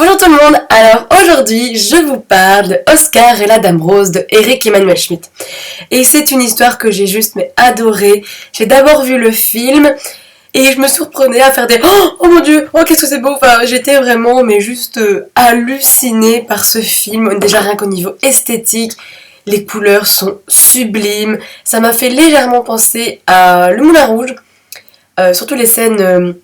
Bonjour tout le monde, alors aujourd'hui je vous parle de Oscar et la Dame Rose de Eric Emmanuel Schmitt. Et c'est une histoire que j'ai juste adorée. J'ai d'abord vu le film et je me surprenais à faire des oh mon dieu, oh qu'est-ce que c'est beau. Enfin j'étais vraiment juste hallucinée par ce film, déjà rien qu'au niveau esthétique. Les couleurs sont sublimes, ça m'a fait légèrement penser à Le Moulin Rouge, surtout les scènes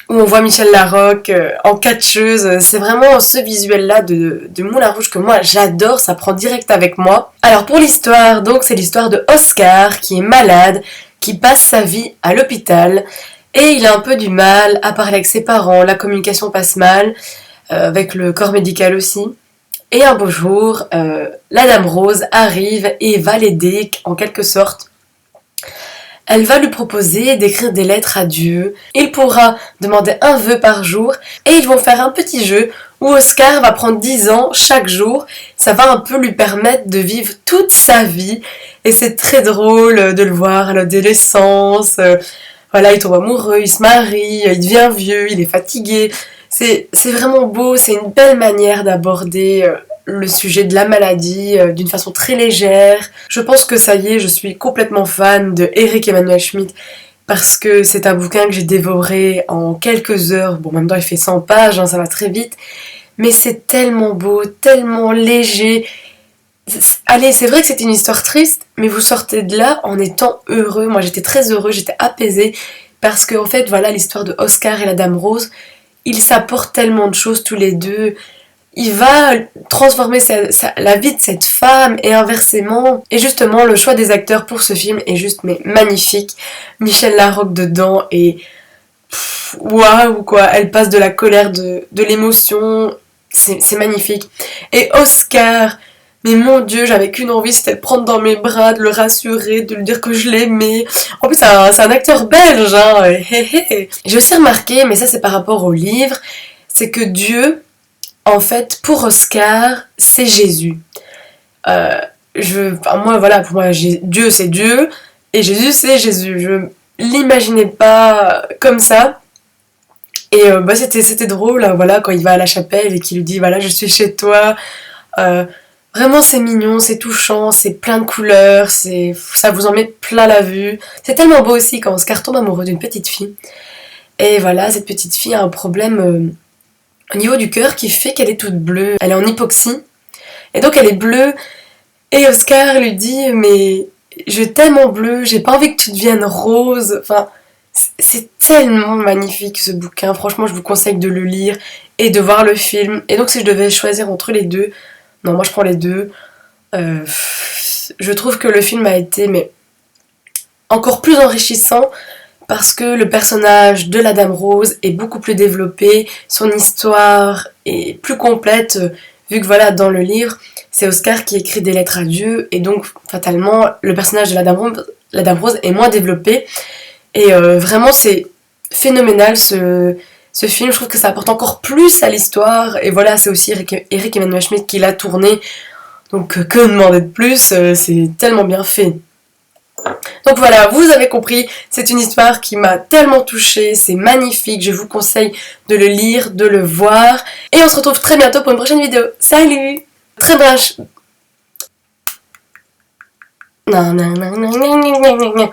où on voit Michel Larocque en catcheuse. C'est vraiment ce visuel-là de Moulin Rouge que moi j'adore, ça prend direct avec moi. Alors pour l'histoire, donc c'est l'histoire de Oscar qui est malade, qui passe sa vie à l'hôpital et il a un peu du mal à parler avec ses parents, la communication passe mal, avec le corps médical aussi. Et un beau jour, la Dame Rose arrive et va l'aider en quelque sorte. Elle va lui proposer d'écrire des lettres à Dieu. Il pourra demander un vœu par jour et ils vont faire un petit jeu où Oscar va prendre 10 ans chaque jour. Ça va un peu lui permettre de vivre toute sa vie et c'est très drôle de le voir à l'adolescence. Voilà, il tombe amoureux, il se marie, il devient vieux, il est fatigué. C'est vraiment beau, c'est une belle manière d'aborder le sujet de la maladie d'une façon très légère. Je pense que ça y est, je suis complètement fan de Eric Emmanuel Schmitt parce que c'est un bouquin que j'ai dévoré en quelques heures. Bon, en même temps, il fait 100 pages, ça va très vite. Mais c'est tellement beau, tellement léger. Allez, c'est vrai que c'était une histoire triste, mais vous sortez de là en étant heureux. Moi, j'étais très heureux, j'étais apaisée parce que, en fait, voilà l'histoire de Oscar et la Dame Rose. Ils s'apportent tellement de choses tous les deux. Il va transformer la vie de cette femme et inversement. Et justement, le choix des acteurs pour ce film est juste magnifique. Michel Larocque dedans et waouh quoi, elle passe de la colère, de l'émotion. C'est magnifique. Et Oscar, mais mon dieu, j'avais qu'une envie, c'était de le prendre dans mes bras, de le rassurer, de lui dire que je l'aimais. En plus, c'est un acteur belge, hein. J'ai aussi remarqué, mais ça c'est par rapport au livre, c'est que Dieu, en fait, pour Oscar, c'est Jésus. Moi, voilà, pour moi, Dieu c'est Dieu et Jésus c'est Jésus. Je l'imaginais pas comme ça. Et c'était drôle, voilà, quand il va à la chapelle et qu'il lui dit, voilà, je suis chez toi. Vraiment, c'est mignon, c'est touchant, c'est plein de couleurs, ça vous en met plein la vue. C'est tellement beau aussi quand Oscar tombe amoureux d'une petite fille. Et voilà, cette petite fille a un problème au niveau du cœur qui fait qu'elle est toute bleue. Elle est en hypoxie. Et donc elle est bleue. Et Oscar lui dit, mais je t'aime en bleu, j'ai pas envie que tu deviennes rose. Enfin, c'est tellement magnifique ce bouquin. Franchement, je vous conseille de le lire et de voir le film. Et donc si je devais choisir entre les deux, non, moi je prends les deux. Je trouve que le film a été encore plus enrichissant parce que le personnage de la Dame Rose est beaucoup plus développé, son histoire est plus complète, vu que voilà, dans le livre, c'est Oscar qui écrit des lettres à Dieu, et donc fatalement, le personnage de la Dame Rose est moins développé, et vraiment c'est phénoménal ce film, je trouve que ça apporte encore plus à l'histoire, et voilà, c'est aussi Eric Emmanuel Schmitt qui l'a tourné, donc que demander de plus, c'est tellement bien fait. Donc voilà, vous avez compris, c'est une histoire qui m'a tellement touchée, c'est magnifique, je vous conseille de le lire, de le voir, et on se retrouve très bientôt pour une prochaine vidéo. Salut! Très branche. Non, non, non, non, non, non, non, non.